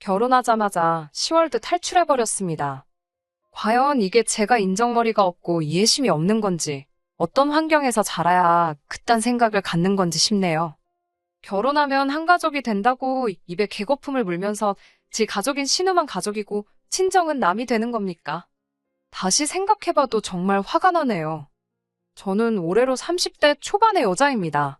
결혼하자마자 10월드 탈출해버렸습니다. 과연 이게 제가 인정머리가 없고 이해심이 없는 건지, 어떤 환경에서 자라야 그딴 생각을 갖는 건지 싶네요. 결혼하면 한 가족이 된다고 입에 개거품을 물면서 지 가족인 신우만 가족이고 친정은 남이 되는 겁니까? 다시 생각해봐도 정말 화가 나네요. 저는 올해로 30대 초반의 여자입니다.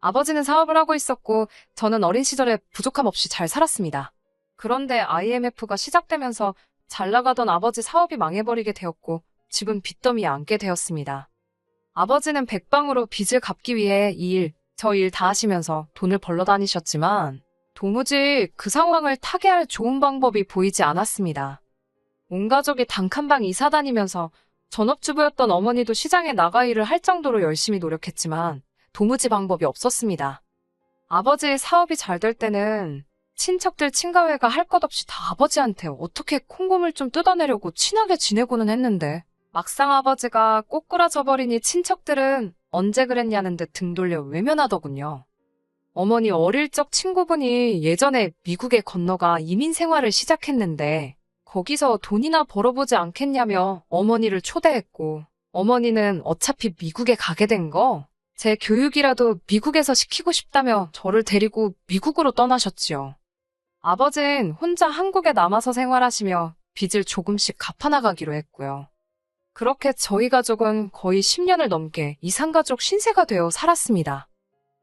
아버지는 사업을 하고 있었고 저는 어린 시절에 부족함 없이 잘 살았습니다. 그런데 IMF가 시작되면서 잘 나가던 아버지 사업이 망해버리게 되었고 집은 빚더미에 앉게 되었습니다. 아버지는 백방으로 빚을 갚기 위해 이 일, 저 일 다 하시면서 돈을 벌러 다니셨지만 도무지 그 상황을 타개할 좋은 방법이 보이지 않았습니다. 온 가족이 단칸방 이사 다니면서 전업주부였던 어머니도 시장에 나가 일을 할 정도로 열심히 노력했지만 도무지 방법이 없었습니다. 아버지의 사업이 잘 될 때는 친척들 친가회가 할 것 없이 다 아버지한테 어떻게 콩고물 좀 뜯어내려고 친하게 지내고는 했는데 막상 아버지가 꼬꾸라져 버리니 친척들은 언제 그랬냐는 듯 등 돌려 외면하더군요. 어머니 어릴 적 친구분이 예전에 미국에 건너가 이민 생활을 시작했는데 거기서 돈이나 벌어보지 않겠냐며 어머니를 초대했고 어머니는 어차피 미국에 가게 된 거 제 교육이라도 미국에서 시키고 싶다며 저를 데리고 미국으로 떠나셨지요. 아버지는 혼자 한국에 남아서 생활하시며 빚을 조금씩 갚아나가기로 했고요. 그렇게 저희 가족은 거의 10년을 넘게 이산가족 신세가 되어 살았습니다.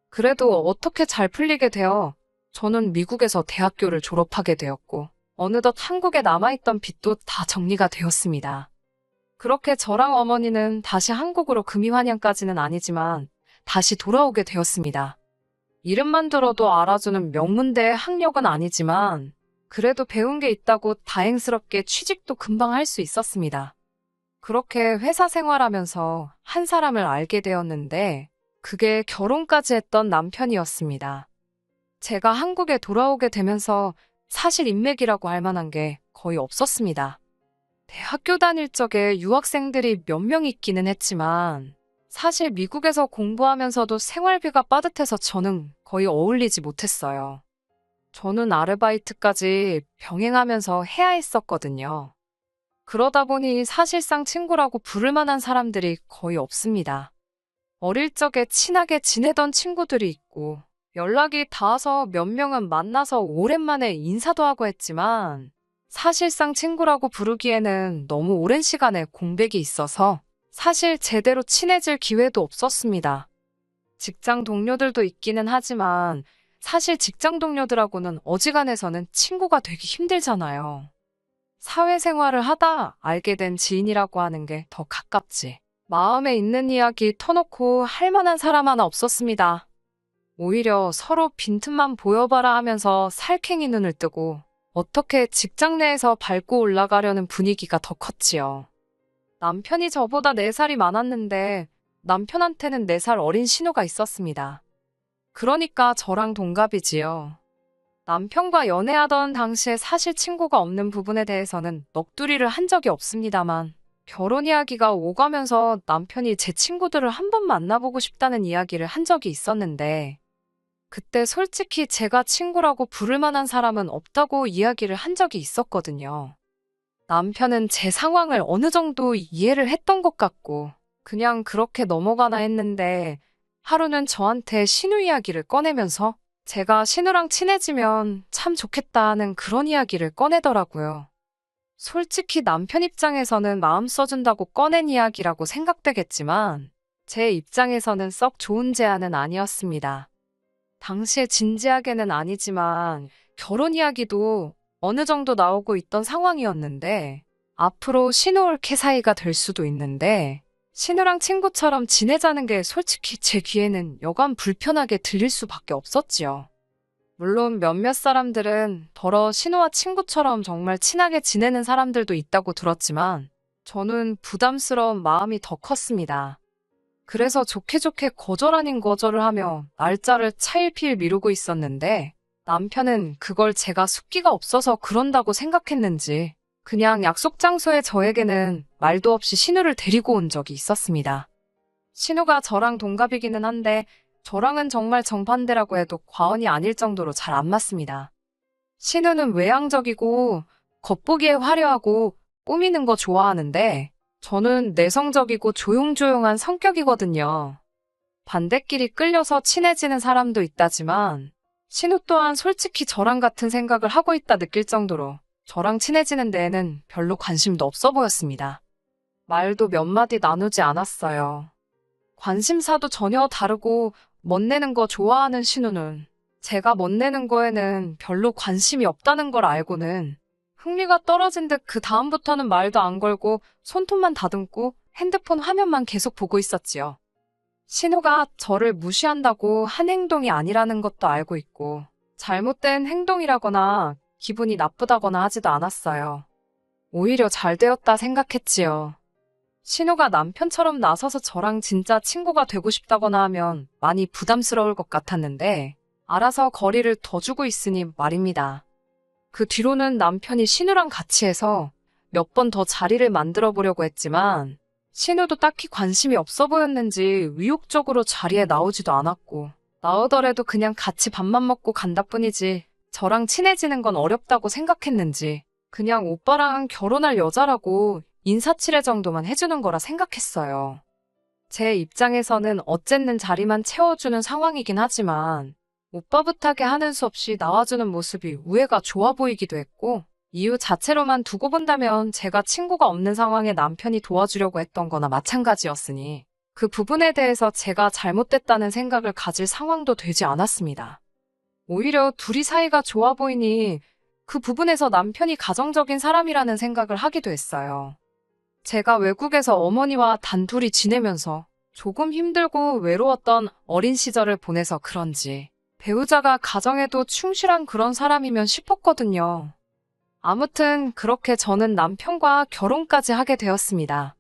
그래도 어떻게 잘 풀리게 되어 저는 미국에서 대학교를 졸업하게 되었고 어느덧 한국에 남아있던 빚도 다 정리가 되었습니다. 그렇게 저랑 어머니는 다시 한국으로 금이환영까지는 아니지만 다시 돌아오게 되었습니다. 이름만 들어도 알아주는 명문대의 학력은 아니지만 그래도 배운 게 있다고 다행스럽게 취직도 금방 할 수 있었습니다. 그렇게 회사 생활하면서 한 사람을 알게 되었는데 그게 결혼까지 했던 남편이었습니다. 제가 한국에 돌아오게 되면서 사실 인맥이라고 할 만한 게 거의 없었습니다. 대학교 다닐 적에 유학생들이 몇 명 있기는 했지만 사실 미국에서 공부하면서도 생활비가 빠듯해서 저는 거의 어울리지 못했어요. 저는 아르바이트까지 병행하면서 해야 했었거든요. 그러다 보니 사실상 친구라고 부를 만한 사람들이 거의 없습니다. 어릴 적에 친하게 지내던 친구들이 있고 연락이 닿아서 몇 명은 만나서 오랜만에 인사도 하고 했지만 사실상 친구라고 부르기에는 너무 오랜 시간의 공백이 있어서 사실 제대로 친해질 기회도 없었습니다. 직장 동료들도 있기는 하지만 사실 직장 동료들하고는 어지간해서는 친구가 되기 힘들잖아요. 사회생활을 하다 알게 된 지인이라고 하는 게 더 가깝지. 마음에 있는 이야기 터놓고 할 만한 사람 하나 없었습니다. 오히려 서로 빈틈만 보여봐라 하면서 살쾡이 눈을 뜨고 어떻게 직장 내에서 밟고 올라가려는 분위기가 더 컸지요. 남편이 저보다 4살이 많았는데 남편한테는 4살 어린 신우가 있었습니다. 그러니까 저랑 동갑이지요. 남편과 연애하던 당시에 사실 친구가 없는 부분에 대해서는 넋두리를 한 적이 없습니다만 결혼 이야기가 오가면서 남편이 제 친구들을 한번 만나보고 싶다는 이야기를 한 적이 있었는데 그때 솔직히 제가 친구라고 부를 만한 사람은 없다고 이야기를 한 적이 있었거든요. 남편은 제 상황을 어느 정도 이해를 했던 것 같고 그냥 그렇게 넘어가나 했는데 하루는 저한테 신우 이야기를 꺼내면서 제가 신우랑 친해지면 참 좋겠다 하는 그런 이야기를 꺼내더라고요. 솔직히 남편 입장에서는 마음 써준다고 꺼낸 이야기라고 생각되겠지만 제 입장에서는 썩 좋은 제안은 아니었습니다. 당시에 진지하게는 아니지만 결혼 이야기도 어느 정도 나오고 있던 상황이었는데 앞으로 신우 올케 사이가 될 수도 있는데 신우랑 친구처럼 지내자는 게 솔직히 제 귀에는 여간 불편하게 들릴 수밖에 없었지요. 물론 몇몇 사람들은 더러 신우와 친구처럼 정말 친하게 지내는 사람들도 있다고 들었지만 저는 부담스러운 마음이 더 컸습니다. 그래서 좋게 좋게 거절 아닌 거절을 하며 날짜를 차일피일 미루고 있었는데 남편은 그걸 제가 숫기가 없어서 그런다고 생각했는지 그냥 약속 장소에 저에게는 말도 없이 신우를 데리고 온 적이 있었습니다. 신우가 저랑 동갑이기는 한데 저랑은 정말 정반대라고 해도 과언이 아닐 정도로 잘 안 맞습니다. 신우는 외향적이고 겉보기에 화려하고 꾸미는 거 좋아하는데 저는 내성적이고 조용조용한 성격이거든요. 반대끼리 끌려서 친해지는 사람도 있다지만 신우 또한 솔직히 저랑 같은 생각을 하고 있다 느낄 정도로 저랑 친해지는 데에는 별로 관심도 없어 보였습니다. 말도 몇 마디 나누지 않았어요. 관심사도 전혀 다르고 멋내는 거 좋아하는 신우는 제가 멋내는 거에는 별로 관심이 없다는 걸 알고는 흥미가 떨어진 듯 그 다음부터는 말도 안 걸고 손톱만 다듬고 핸드폰 화면만 계속 보고 있었지요. 신우가 저를 무시한다고 한 행동이 아니라는 것도 알고 있고 잘못된 행동이라거나 기분이 나쁘다거나 하지도 않았어요. 오히려 잘 되었다 생각했지요. 신우가 남편처럼 나서서 저랑 진짜 친구가 되고 싶다거나 하면 많이 부담스러울 것 같았는데 알아서 거리를 더 주고 있으니 말입니다. 그 뒤로는 남편이 신우랑 같이 해서 몇 번 더 자리를 만들어 보려고 했지만 신우도 딱히 관심이 없어 보였는지 의욕적으로 자리에 나오지도 않았고 나오더라도 그냥 같이 밥만 먹고 간다 뿐이지 저랑 친해지는 건 어렵다고 생각했는지 그냥 오빠랑 결혼할 여자라고 인사치레 정도만 해주는 거라 생각했어요. 제 입장에서는 어쨌든 자리만 채워주는 상황이긴 하지만 오빠 부탁에 하는 수 없이 나와주는 모습이 우애가 좋아 보이기도 했고 이유 자체로만 두고 본다면 제가 친구가 없는 상황에 남편이 도와주려고 했던 거나 마찬가지였으니 그 부분에 대해서 제가 잘못됐다는 생각을 가질 상황도 되지 않았습니다. 오히려 둘이 사이가 좋아 보이니 그 부분에서 남편이 가정적인 사람이라는 생각을 하기도 했어요. 제가 외국에서 어머니와 단둘이 지내면서 조금 힘들고 외로웠던 어린 시절을 보내서 그런지 배우자가 가정에도 충실한 그런 사람이면 싶었거든요. 아무튼 그렇게 저는 남편과 결혼까지 하게 되었습니다.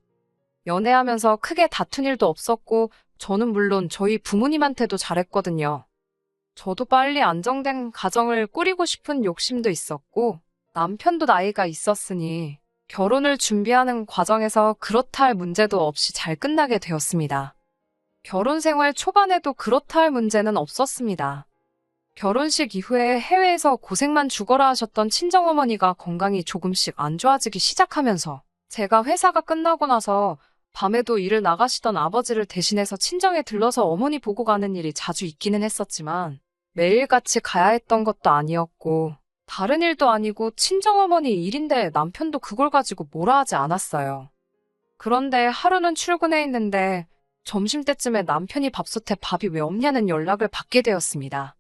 연애하면서 크게 다툰 일도 없었고 저는 물론 저희 부모님한테도 잘했거든요. 저도 빨리 안정된 가정을 꾸리고 싶은 욕심도 있었고 남편도 나이가 있었으니 결혼을 준비하는 과정에서 그렇다 할 문제도 없이 잘 끝나게 되었습니다. 결혼 생활 초반에도 그렇다 할 문제는 없었습니다. 결혼식 이후에 해외에서 고생만 죽어라 하셨던 친정어머니가 건강이 조금씩 안 좋아지기 시작하면서 제가 회사가 끝나고 나서 밤에도 일을 나가시던 아버지를 대신해서 친정에 들러서 어머니 보고 가는 일이 자주 있기는 했었지만 매일같이 가야 했던 것도 아니었고 다른 일도 아니고 친정어머니 일인데 남편도 그걸 가지고 뭐라 하지 않았어요. 그런데 하루는 출근해 있는데 점심때쯤에 남편이 밥솥에 밥이 왜 없냐는 연락을 받게 되었습니다.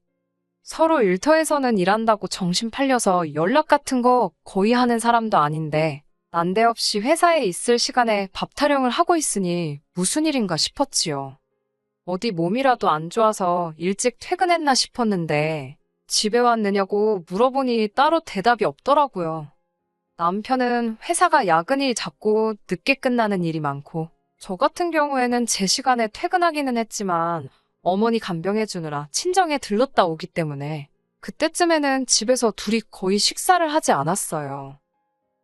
서로 일터에서는 일한다고 정신 팔려서 연락 같은 거 거의 하는 사람도 아닌데 난데없이 회사에 있을 시간에 밥 타령을 하고 있으니 무슨 일인가 싶었지요. 어디 몸이라도 안 좋아서 일찍 퇴근했나 싶었는데 집에 왔느냐고 물어보니 따로 대답이 없더라고요. 남편은 회사가 야근이 잦고 늦게 끝나는 일이 많고 저 같은 경우에는 제 시간에 퇴근하기는 했지만 어머니 간병해주느라 친정에 들렀다 오기 때문에 그때쯤에는 집에서 둘이 거의 식사를 하지 않았어요.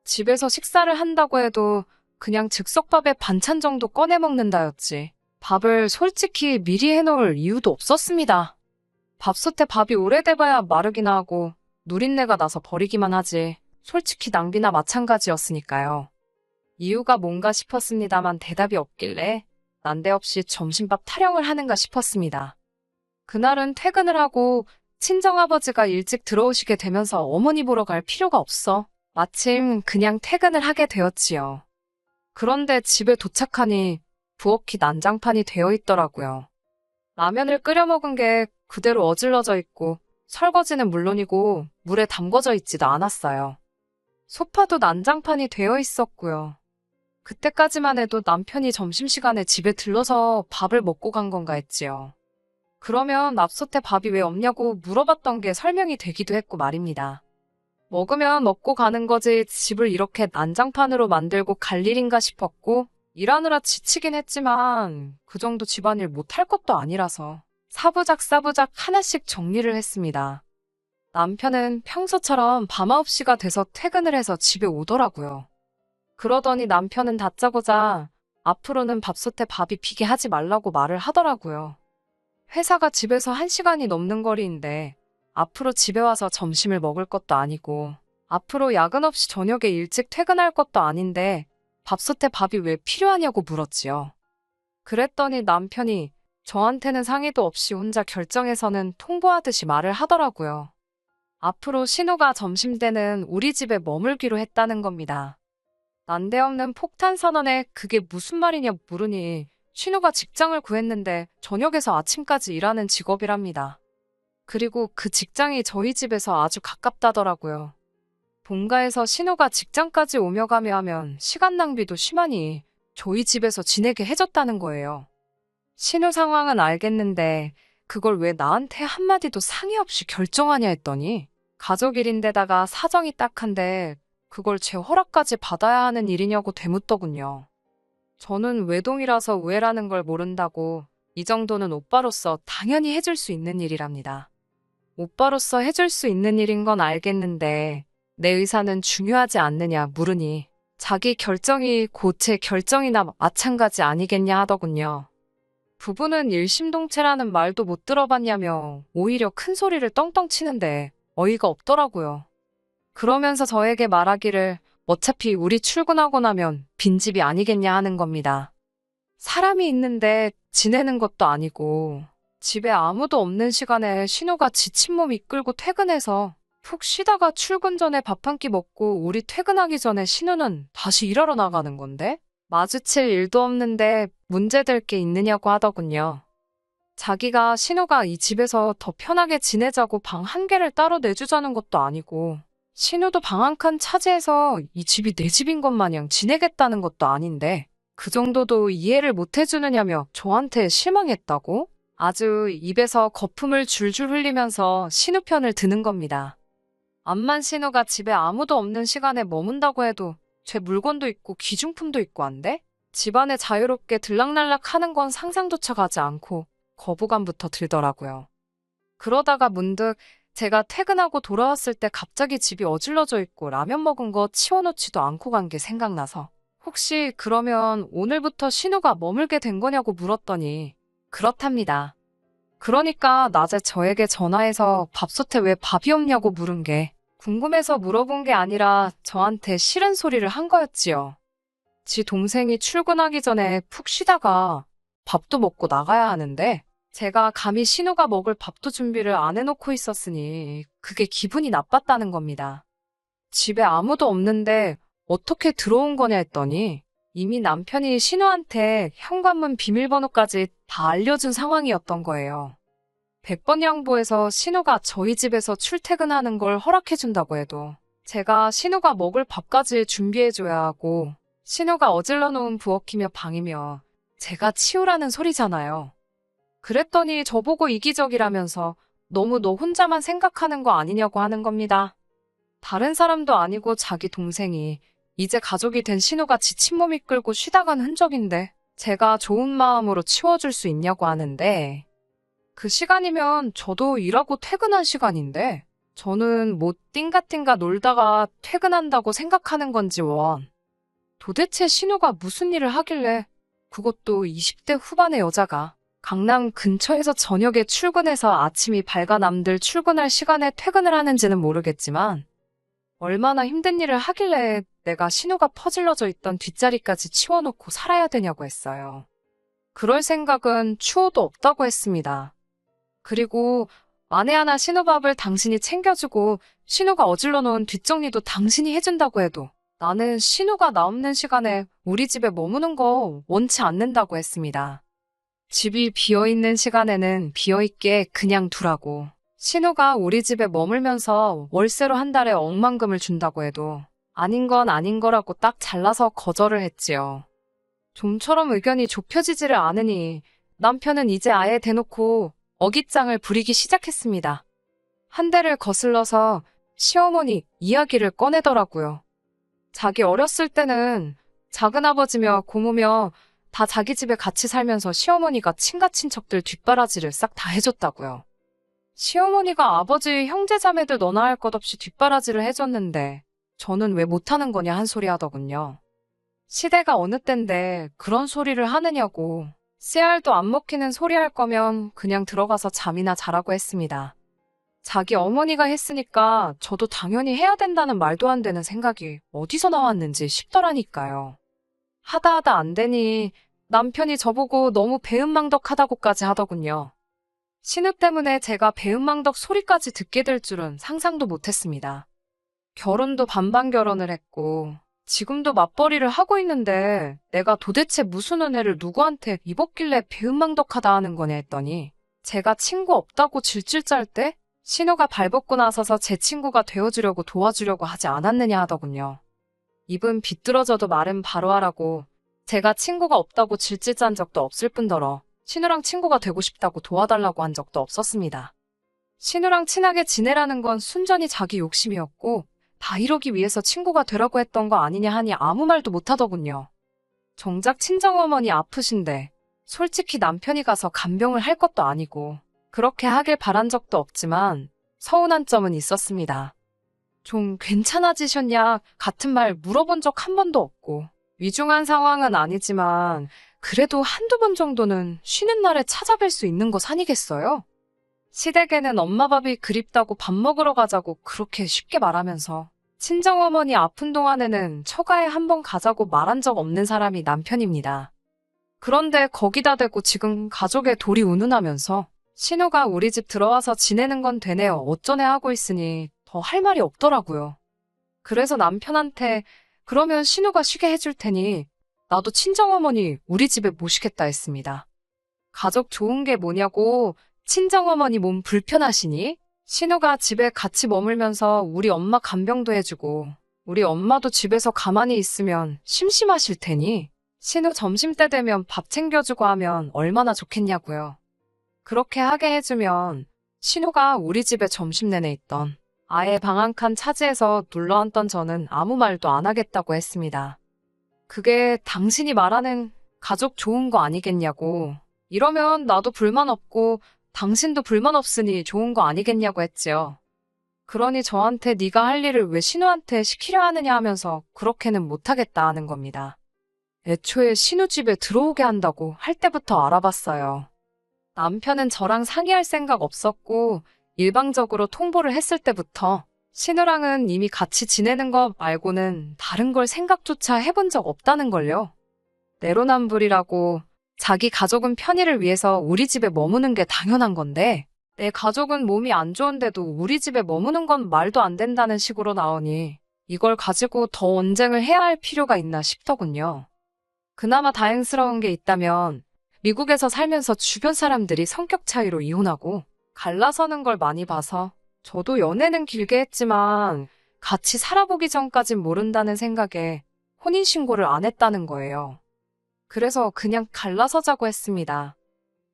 집에서 식사를 한다고 해도 그냥 즉석밥에 반찬 정도 꺼내 먹는다였지 밥을 솔직히 미리 해놓을 이유도 없었습니다. 밥솥에 밥이 오래돼봐야 마르기나 하고 누린내가 나서 버리기만 하지 솔직히 낭비나 마찬가지였으니까요. 이유가 뭔가 싶었습니다만 대답이 없길래 난데없이 점심밥 타령을 하는가 싶었습니다. 그날은 퇴근을 하고 친정아버지가 일찍 들어오시게 되면서 어머니 보러 갈 필요가 없어 마침 그냥 퇴근을 하게 되었지요. 그런데 집에 도착하니 부엌이 난장판이 되어 있더라고요. 라면을 끓여 먹은 게 그대로 어질러져 있고 설거지는 물론이고 물에 담궈져 있지도 않았어요. 소파도 난장판이 되어 있었고요. 그때까지만 해도 남편이 점심시간에 집에 들러서 밥을 먹고 간 건가 했지요. 그러면 앞솥에 밥이 왜 없냐고 물어봤던 게 설명이 되기도 했고 말입니다. 먹으면 먹고 가는 거지 집을 이렇게 난장판으로 만들고 갈 일인가 싶었고 일하느라 지치긴 했지만 그 정도 집안일 못할 것도 아니라서 사부작 하나씩 정리를 했습니다. 남편은 평소처럼 밤 9시가 돼서 퇴근을 해서 집에 오더라고요. 그러더니 남편은 다짜고짜 앞으로는 밥솥에 밥이 비게 하지 말라고 말을 하더라고요. 회사가 집에서 1시간이 넘는 거리인데 앞으로 집에 와서 점심을 먹을 것도 아니고, 앞으로 야근 없이 저녁에 일찍 퇴근할 것도 아닌데, 밥솥에 밥이 왜 필요하냐고 물었지요. 그랬더니 남편이 저한테는 상의도 없이 혼자 결정해서는 통보하듯이 말을 하더라고요. 앞으로 신우가 점심때는 우리 집에 머물기로 했다는 겁니다. 난데없는 폭탄 선언에 그게 무슨 말이냐 물으니 신우가 직장을 구했는데 저녁에서 아침까지 일하는 직업이랍니다. 그리고 그 직장이 저희 집에서 아주 가깝다더라고요. 본가에서 신우가 직장까지 오며 가며 하면 시간 낭비도 심하니 저희 집에서 지내게 해줬다는 거예요. 신우 상황은 알겠는데 그걸 왜 나한테 한마디도 상의 없이 결정하냐 했더니 가족 일인데다가 사정이 딱한데 그걸 제 허락까지 받아야 하는 일이냐고 되묻더군요. 저는 외동이라서 우애라는 걸 모른다고 이 정도는 오빠로서 당연히 해줄 수 있는 일이랍니다. 오빠로서 해줄 수 있는 일인 건 알겠는데 내 의사는 중요하지 않느냐 물으니 자기 결정이 곧 제 결정이나 마찬가지 아니겠냐 하더군요. 부부는 일심동체라는 말도 못 들어봤냐며 오히려 큰 소리를 떵떵 치는데 어이가 없더라고요. 그러면서 저에게 말하기를 어차피 우리 출근하고 나면 빈집이 아니겠냐 하는 겁니다. 사람이 있는데 지내는 것도 아니고 집에 아무도 없는 시간에 신우가 지친 몸 이끌고 퇴근해서 푹 쉬다가 출근 전에 밥 한 끼 먹고 우리 퇴근하기 전에 신우는 다시 일하러 나가는 건데 마주칠 일도 없는데 문제될 게 있느냐고 하더군요. 자기가 신우가 이 집에서 더 편하게 지내자고 방 한 개를 따로 내주자는 것도 아니고 신우도 방 한 칸 차지해서 이 집이 내 집인 것 마냥 지내겠다는 것도 아닌데 그 정도도 이해를 못 해주느냐며 저한테 실망했다고? 아주 입에서 거품을 줄줄 흘리면서 신우 편을 드는 겁니다. 암만 신우가 집에 아무도 없는 시간에 머문다고 해도 제 물건도 있고 귀중품도 있고 한데 집안에 자유롭게 들락날락 하는 건 상상조차 가지 않고 거부감부터 들더라고요. 그러다가 문득 제가 퇴근하고 돌아왔을 때 갑자기 집이 어질러져 있고 라면 먹은 거 치워놓지도 않고 간 게 생각나서 혹시 그러면 오늘부터 신우가 머물게 된 거냐고 물었더니 그렇답니다. 그러니까 낮에 저에게 전화해서 밥솥에 왜 밥이 없냐고 물은 게 궁금해서 물어본 게 아니라 저한테 싫은 소리를 한 거였지요. 지 동생이 출근하기 전에 푹 쉬다가 밥도 먹고 나가야 하는데 제가 감히 신우가 먹을 밥도 준비를 안 해놓고 있었으니 그게 기분이 나빴다는 겁니다. 집에 아무도 없는데 어떻게 들어온 거냐 했더니 이미 남편이 신우한테 현관문 비밀번호까지 다 알려준 상황이었던 거예요. 100번 양보해서 신우가 저희 집에서 출퇴근하는 걸 허락해준다고 해도 제가 신우가 먹을 밥까지 준비해줘야 하고 신우가 어질러 놓은 부엌이며 방이며 제가 치우라는 소리잖아요. 그랬더니 저보고 이기적이라면서 너무 너 혼자만 생각하는 거 아니냐고 하는 겁니다. 다른 사람도 아니고 자기 동생이 이제 가족이 된 신우가 지친 몸 이끌고 쉬다 간 흔적인데 제가 좋은 마음으로 치워줄 수 있냐고 하는데 그 시간이면 저도 일하고 퇴근한 시간인데 저는 뭐 띵가띵가 놀다가 퇴근한다고 생각하는 건지 원. 도대체 신우가 무슨 일을 하길래 그것도 20대 후반의 여자가 강남 근처에서 저녁에 출근해서 아침이 밝아 남들 출근할 시간에 퇴근을 하는지는 모르겠지만 얼마나 힘든 일을 하길래 내가 신우가 퍼질러져 있던 뒷자리까지 치워놓고 살아야 되냐고 했어요. 그럴 생각은 추호도 없다고 했습니다. 그리고 만에 하나 신우 밥을 당신이 챙겨주고 신우가 어질러 놓은 뒷정리도 당신이 해준다고 해도 나는 신우가 나 없는 시간에 우리 집에 머무는 거 원치 않는다고 했습니다. 집이 비어있는 시간에는 비어있게 그냥 두라고. 신우가 우리 집에 머물면서 월세로 한 달에 억만금을 준다고 해도 아닌 건 아닌 거라고 딱 잘라서 거절을 했지요. 좀처럼 의견이 좁혀지지를 않으니 남편은 이제 아예 대놓고 어깃장을 부리기 시작했습니다. 한 대를 거슬러서 시어머니 이야기를 꺼내더라고요. 자기 어렸을 때는 작은아버지며 고모며 다 자기 집에 같이 살면서 시어머니가 친가 친척들 뒷바라지를 싹 다 해줬다고요. 시어머니가 아버지 형제자매들 너나 할 것 없이 뒷바라지를 해줬는데 저는 왜 못하는 거냐 한 소리 하더군요. 시대가 어느 땐데 그런 소리를 하느냐고. 씨알도 안 먹히는 소리 할 거면 그냥 들어가서 잠이나 자라고 했습니다. 자기 어머니가 했으니까 저도 당연히 해야 된다는 말도 안 되는 생각이 어디서 나왔는지 싶더라니까요. 하다 하다 안 되니 남편이 저보고 너무 배은망덕하다고까지 하더군요. 신우 때문에 제가 배은망덕 소리까지 듣게 될 줄은 상상도 못했습니다. 결혼도 반반 결혼을 했고 지금도 맞벌이를 하고 있는데 내가 도대체 무슨 은혜를 누구한테 입었길래 배은망덕하다 하는 거냐 했더니 제가 친구 없다고 질질 짤 때 신우가 발벗고 나서서 제 친구가 되어주려고 도와주려고 하지 않았느냐 하더군요. 입은 비뚤어져도 말은 바로 하라고 제가 친구가 없다고 질질 짠 적도 없을 뿐더러 신우랑 친구가 되고 싶다고 도와달라고 한 적도 없었습니다. 신우랑 친하게 지내라는 건 순전히 자기 욕심이었고 다 이러기 위해서 친구가 되라고 했던 거 아니냐 하니 아무 말도 못하더군요. 정작 친정어머니 아프신데 솔직히 남편이 가서 간병을 할 것도 아니고 그렇게 하길 바란 적도 없지만 서운한 점은 있었습니다. 좀 괜찮아지셨냐 같은 말 물어본 적 한 번도 없고 위중한 상황은 아니지만 그래도 한두 번 정도는 쉬는 날에 찾아뵐 수 있는 것 아니겠어요? 시댁에는 엄마 밥이 그립다고 밥 먹으러 가자고 그렇게 쉽게 말하면서 친정어머니 아픈 동안에는 처가에 한번 가자고 말한 적 없는 사람이 남편입니다. 그런데 거기다 대고 지금 가족의 돌이 운운하면서 신우가 우리 집 들어와서 지내는 건 되네요 어쩌네 하고 있으니 더 할 말이 없더라고요. 그래서 남편한테 그러면 신우가 쉬게 해줄 테니 나도 친정어머니 우리 집에 모시겠다 했습니다. 가족 좋은 게 뭐냐고 친정어머니 몸 불편하시니? 신우가 집에 같이 머물면서 우리 엄마 간병도 해주고 우리 엄마도 집에서 가만히 있으면 심심하실 테니 신우 점심때 되면 밥 챙겨주고 하면 얼마나 좋겠냐고요. 그렇게 하게 해주면 신우가 우리 집에 점심 내내 있던 아예 방 한 칸 차지해서 눌러앉던 저는 아무 말도 안 하겠다고 했습니다. 그게 당신이 말하는 가족 좋은 거 아니겠냐고. 이러면 나도 불만 없고 당신도 불만 없으니 좋은 거 아니겠냐고 했지요. 그러니 저한테 네가 할 일을 왜 신우한테 시키려 하느냐 하면서 그렇게는 못하겠다 하는 겁니다. 애초에 신우 집에 들어오게 한다고 할 때부터 알아봤어요. 남편은 저랑 상의할 생각 없었고 일방적으로 통보를 했을 때부터 신우랑은 이미 같이 지내는 것 말고는 다른 걸 생각조차 해본 적 없다는 걸요. 내로남불이라고 자기 가족은 편의를 위해서 우리 집에 머무는 게 당연한 건데 내 가족은 몸이 안 좋은데도 우리 집에 머무는 건 말도 안 된다는 식으로 나오니 이걸 가지고 더 언쟁을 해야 할 필요가 있나 싶더군요. 그나마 다행스러운 게 있다면 미국에서 살면서 주변 사람들이 성격 차이로 이혼하고 갈라서는 걸 많이 봐서 저도 연애는 길게 했지만 같이 살아보기 전까진 모른다는 생각에 혼인신고를 안 했다는 거예요. 그래서 그냥 갈라서자고 했습니다.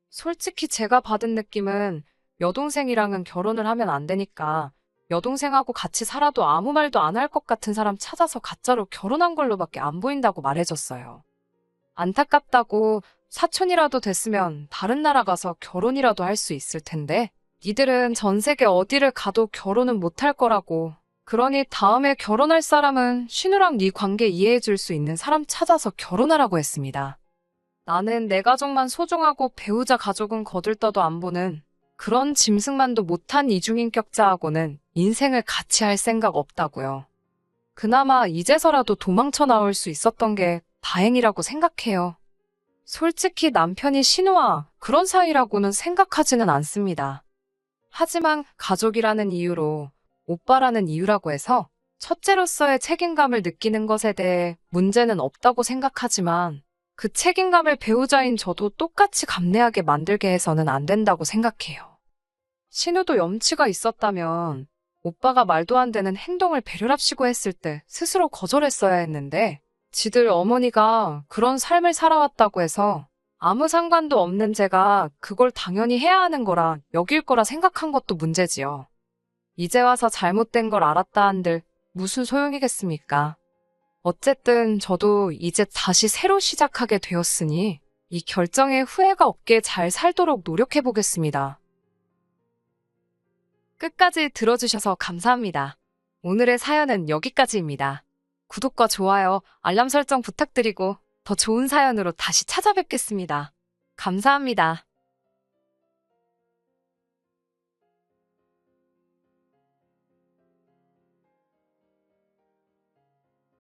솔직히 제가 받은 느낌은 여동생이랑은 결혼을 하면 안 되니까 여동생하고 같이 살아도 아무 말도 안 할 것 같은 사람 찾아서 가짜로 결혼한 걸로밖에 안 보인다고 말해줬어요. 안타깝다고 사촌이라도 됐으면 다른 나라 가서 결혼이라도 할 수 있을 텐데 니들은 전 세계 어디를 가도 결혼은 못할 거라고. 그러니 다음에 결혼할 사람은 신우랑 네 관계 이해해줄 수 있는 사람 찾아서 결혼하라고 했습니다. 나는 내 가족만 소중하고 배우자 가족은 거들떠도 안 보는 그런 짐승만도 못한 이중인격자하고는 인생을 같이 할 생각 없다고요. 그나마 이제서라도 도망쳐 나올 수 있었던 게 다행이라고 생각해요. 솔직히 남편이 신우와 그런 사이라고는 생각하지는 않습니다. 하지만 가족이라는 이유로 오빠라는 이유라고 해서 첫째로서의 책임감을 느끼는 것에 대해 문제는 없다고 생각하지만 그 책임감을 배우자인 저도 똑같이 감내하게 만들게 해서는 안 된다고 생각해요. 신우도 염치가 있었다면 오빠가 말도 안 되는 행동을 배려랍시고 했을 때 스스로 거절했어야 했는데 지들 어머니가 그런 삶을 살아왔다고 해서 아무 상관도 없는 제가 그걸 당연히 해야 하는 거라 여길 거라 생각한 것도 문제지요. 이제 와서 잘못된 걸 알았다 한들 무슨 소용이겠습니까? 어쨌든 저도 이제 다시 새로 시작하게 되었으니 이 결정에 후회가 없게 잘 살도록 노력해보겠습니다. 끝까지 들어주셔서 감사합니다. 오늘의 사연은 여기까지입니다. 구독과 좋아요, 알람 설정 부탁드리고 더 좋은 사연으로 다시 찾아뵙겠습니다. 감사합니다.